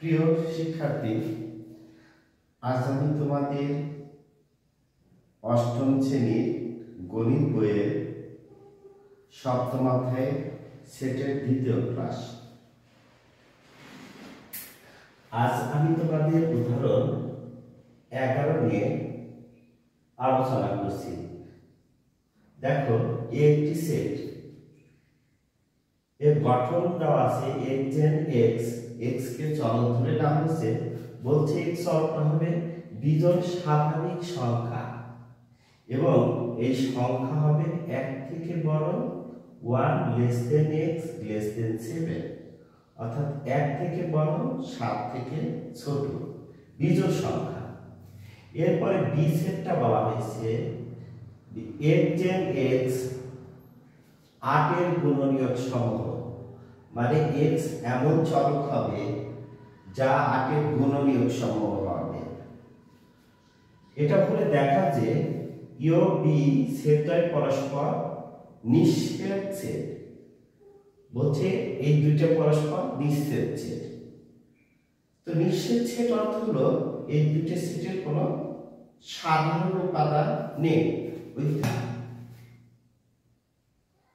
প্রিয় শিক্ষার্থী, আজ আমি তোমাদের অষ্টম শ্রেণীর গণিত বইয়ের সপ্তম অধ্যায় সেটের দ্বিতীয় ক্লাস। আজ আমি তোমাদের উদাহরণ 11 নিয়ে আলোচনা করছি। দেখো, একটি সেট এর গঠন দেওয়া আছে x n x, x কে চলক ধরে নাম হচ্ছে, বলছে x চলকটা হবে বিজোড় স্বাভাবিক সংখ্যা এবং এই সংখ্যা হবে 1 থেকে বড় 1 less than x less than 7, অর্থাৎ 1 থেকে বড় 7 থেকে ছোট বিজোড় সংখ্যা। এরপরে বি সেটটা বলা হয়েছে x n x 8 এর গুণনীয়ক সমূহ, মানে x এমন চলক হবে যা 8 এর গুণনীয়ক সমূহ হবে। এটা বলে দেখা যে ইউ বি সেটটাই পরস্পর নিঃছেদ সেট, বলছে এই দুইটা পরস্পর নিঃছেদ সেট। তো নিঃছেদ সেট অর্থ হলো এই দুইটা সেটের কোনো সাধারণ উপাদান নেই।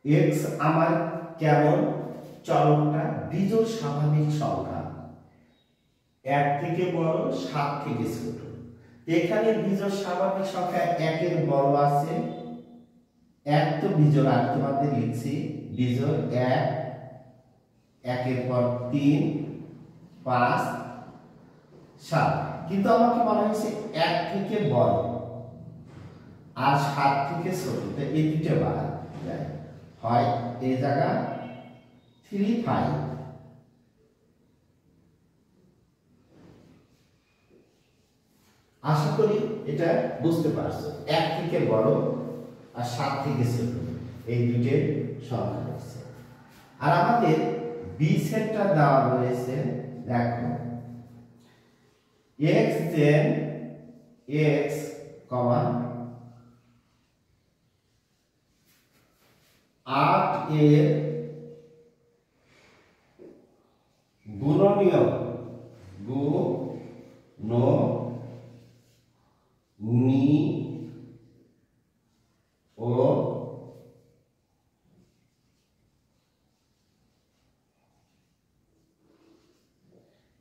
x আমার কেমন চলকটা বিজোড় স্বাভাবিক সংখ্যা, 1 থেকে বড় 7 থেকে ছোট। এখানে বিজোড় স্বাভাবিক সংখ্যা 1 এর বড় আছে, 1 তো বিজোড়, আর তোমাদের লিখছি বিজোড় 1, 1 এর পর 3, 5, 7। কিন্তু আমাকে বলা হয়েছে 1 থেকে বড় আর 7 থেকে ছোট, তো এই দুটো বাদ যায়, হয় এই জায়গা 3, 5। আশা করি এটা বুঝতে পারছো। 1 থেকে বড় আর 7 থেকে ছোট এই দুটো সংখ্যা রয়েছে। আর আমাদের বি সেটটা দেওয়া রয়েছে, দেখো x then x, 8 এর গুণনীয়ক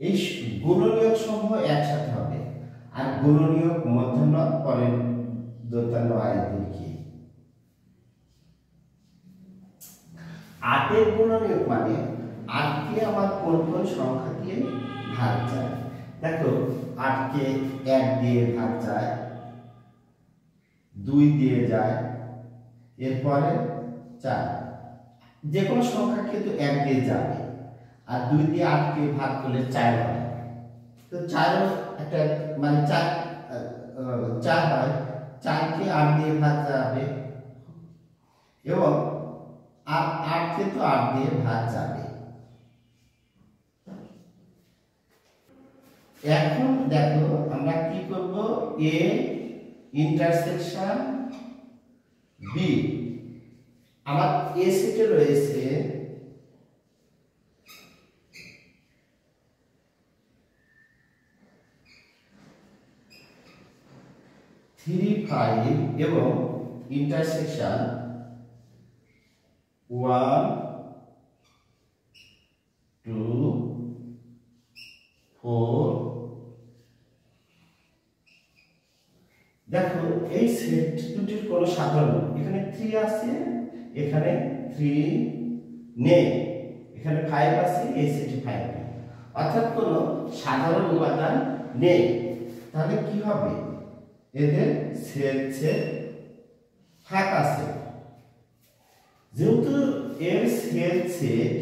এই গুণনীয়ক সমূহ একসাথে হবে, আর গুণনীয়ক মধ্যাহ্ন পরের দৈর্ঘ্য আয়তী। 8 এর গুণনীয়ক মানে 8 কে আমার কোন কোন সংখ্যা দিয়ে ভাগ যায়। দেখো, 8 কে 1 দিয়ে ভাগ যায়, 2 দিয়ে যায়, এরপরে 4। যে কোনো সংখ্যা কিন্তু 1 দিয়ে যাবে, আর 2 দিয়ে 8 কে ভাগ করলে 4 হয়। তো 4 একটা মানে 4 হয়, 4 কে 8 দিয়ে ভাগ যাবে এবং 8 কে তো 8 দিয়ে ভাগ যাবে। এখন দেখো আমরা কি করব, a ইন্টারসেকশন b। আমার a সেটে রয়েছে 3, 5 এবং ইন্টারসেকশন 1, 2, 4। দেখো এই সেট দুটির কোন সাধারণ, এখানে 3 আছে, এখানে 3 নেই, এখানে 5 আছে, এই সেটে 5 নেই, অর্থাৎ কোন সাধারণ উপাদান নেই। তাহলে কি হবে, এদের সেট ফাঁকা সেট। যেহেতু এর সেট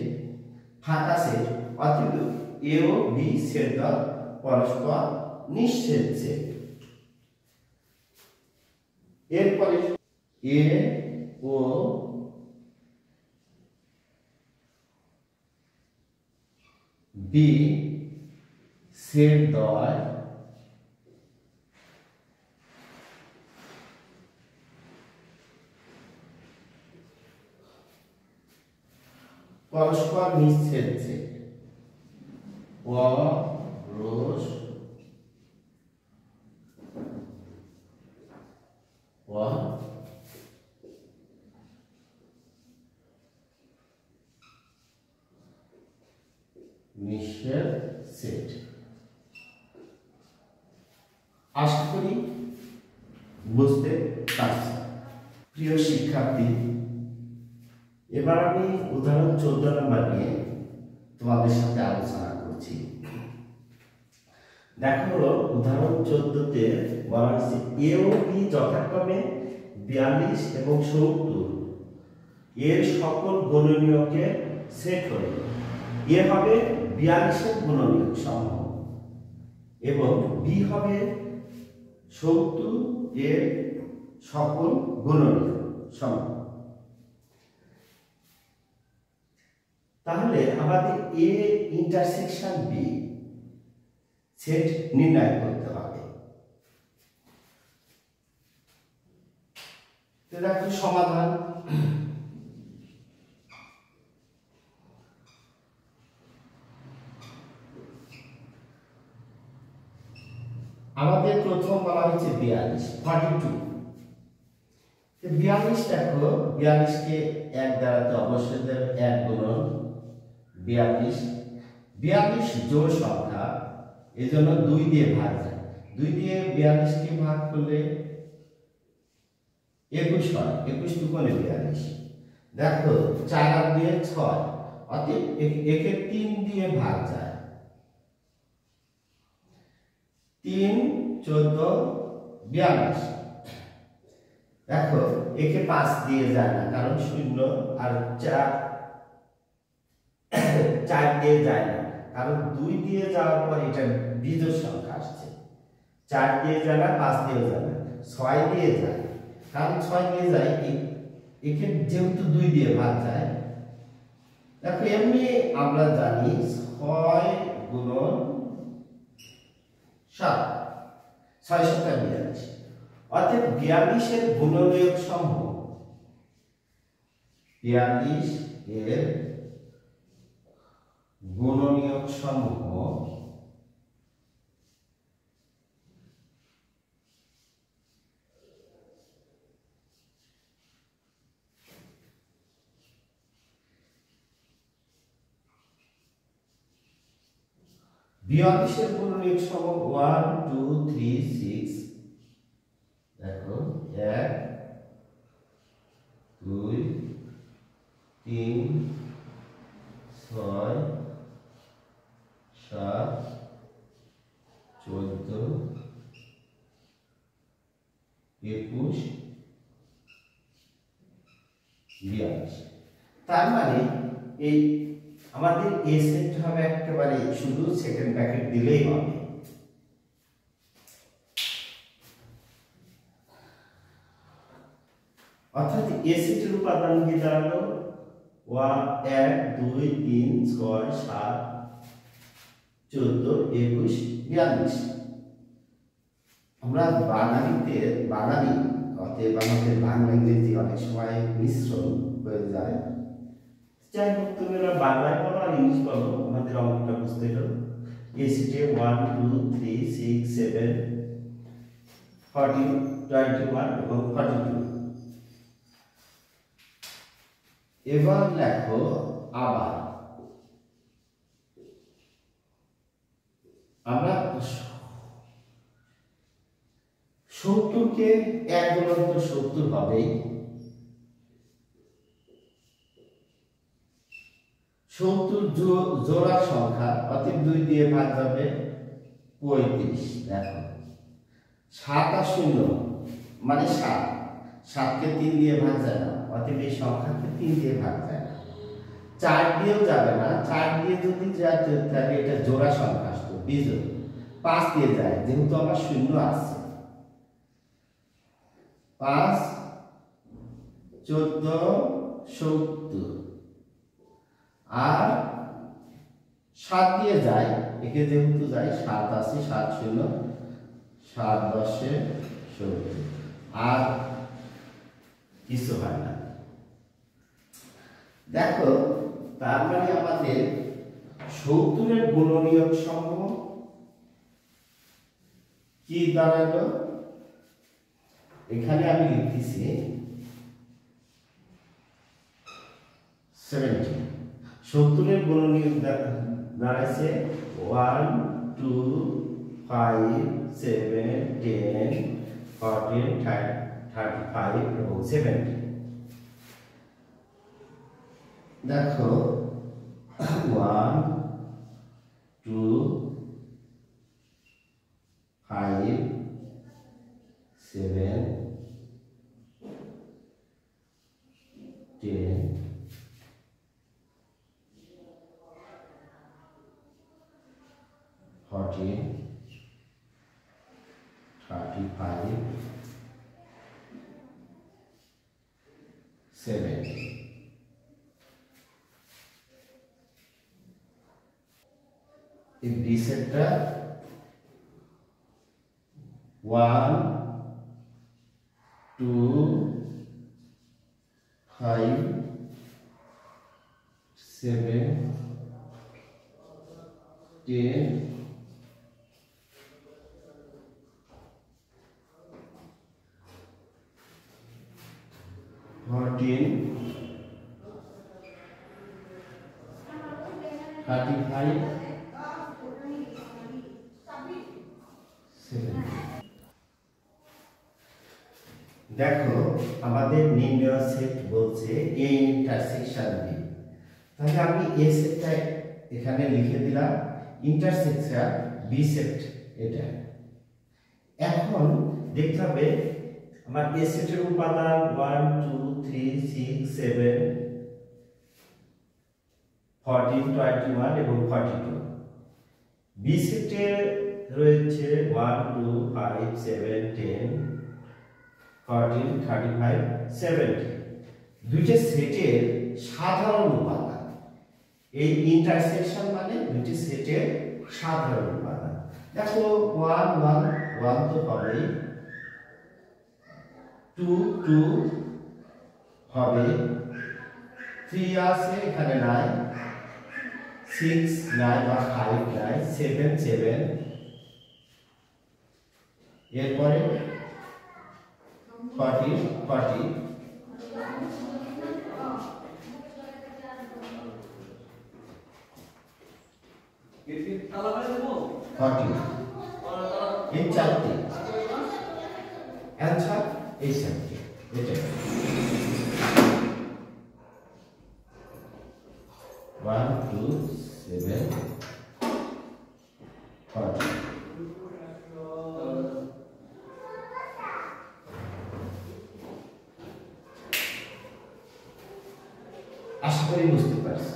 ফাঁকা সেট, অর্থাৎ এ ও বি সেট পরস্পর নিঃছেদ সেট। এরপরে এ ও বি সেট দ্বয় পরস্পর নিঃছেদ সেট। রোজ ও নিঃস্বের সেট। আশা করি বুঝতে পারছি। প্রিয় শিক্ষার্থী, এবার আমি উদাহরণ 14 নম্বর নিয়ে তোমাদের সাথে আলোচনা করছি। দেখো, উদাহরণ 14তে বলা হয়েছে এ ও বি যথাক্রমে 42 এবং 70 এর সকল গুণনীয়কের সেট হলে এ হবে 42 এর গুণনীয়ক সমূহ এবং বি হবে 70 এর সকল গুণনীয়ক সমূহ। তাহলে আমাদের এ ইন্টারসেকশন বি সেট নির্ণয় করতে হবে। তো দেখো সমাধান। আমাদের প্রথম বলা হয়েছে 42 42। 42 দেখো, 42 কে 1 দ্বারা তো অবশ্যই 1 গুণন 42। 42 জোড় সংখ্যা, এজন্য 2 দিয়ে ভাগ যায়। 2 দিয়ে 42 কে ভাগ করলে 21 হয়। 21 দুগুণে 42। দেখো 4 আর 2 6, অতএব একে 3 দিয়ে ভাগ যায়। 3 14 42। দেখো একে 5 দিয়ে যায় না, কারণ 0 আর 4 দিয়ে যায় না, কারণ 2 দিয়ে যাওয়ার পর এটা বিজোড় সংখ্যা আসছে। 4 দিয়ে যায় না, 5 দিয়ে যায় না, 6 দিয়ে যায়। কারণ 6 দিয়ে যায়, একে যেহেতু 2 দিয়ে ভাগ যায়। দেখো এমনি আমরা জানি 6 গুণন 7, 6 7 42। অর্থাৎ 42 এর গুণনীয়ক সমূহ, 42 এর গুণনীয়ক সমূহ বিয়াল্লিশের গুণনীয়ক সমূহ 1 2 3 6। দেখো 1 2 3 6 7 14 21 42। তার মানে এই আমাদের এ সেট হবে একেবারে শুধু সেকেন্ড ব্র্যাকেট দিলেই হবে। অর্থাৎ এ সেটের উপাদান কি দাঁড়ালো 1 2 3 6 7 14 21 42। আমরা বাঙালি অতএব আমাদের বাংলা ইংরেজি অনেক সময় মিশ্রণ হয়ে যায়। যাই হোক, তুমি বাংলায় বলো আর ইংলিশ বলো, আমাদের অঙ্কটা বুঝতে হলো। এ সেটে 1 2 3 6 7 14 21 এবং 42। এবার লেখো আবার আমরা 70 কে 1 গুণন তো 70 হবেই। 70 জোড়া সংখ্যা, অতএব 2 দিয়ে ভাগ যাবে 35। দেখো 7 আর 0 মানে 7, 7 কে 3 দিয়ে ভাগ যায় না, অতএব এই সংখ্যাকে 3 দিয়ে ভাগ যায় না। 4 দিয়েও যাবে না, 4 দিয়ে যদি যায় তাহলে এটা জোড়া সংখ্যা আসতো, বিজোড়। 5 দিয়ে যায়, যেহেতু আমার 0 আছে। 5 14 70 আর 7 দিয়ে যায়, একে যেহেতু যায় 7 আছে, 7 0 7 10 70 আর কিছু হয় না। দেখো তার মানে আমাদের 70 এর গুণনীয়ক সমূহ কি দাঁড়ালো, এখানে আমি লিখতেছি 70। 70 এর গুণনীয়ক দাঁড়াইছে 1 2 5 7 10 14 35 এবং 70। দেখো 1 2 5 7 10 14 35 70। এই বি সেটটা 1 2 5 7 10 14 35 7। দেখো আমাদের নির্ণয় সেট বলছে এ ইন্টারসেকশন বি, তাহলে আমি এ সেটটা এখানে লিখে দিলাম, ইন্টারসেকশন বি সেট এটা। এখন দেখতে হবে আমার এ সেটের উপাদান 1 2 3 6 7 14 21 এবং 42। বি সেটে রয়েছে 1 2 5 7 10 14 35 70। দুইটা সেটের সাধারণ উপাদান, এই ইন্টারসেকশন মানে দুইটি সেটের সাধারণ উপাদান। দেখো 1 1 1 তো হবেই, 2 2 হবে, 3 আছে এখানে নাই, 6 নাই বা 5 নাই, 7 7, এরপরে 40 40, এই চারটি অ্যান্সার, এই চারটি এটা 1 2 7 40। আশা করি বুঝতে পারছি।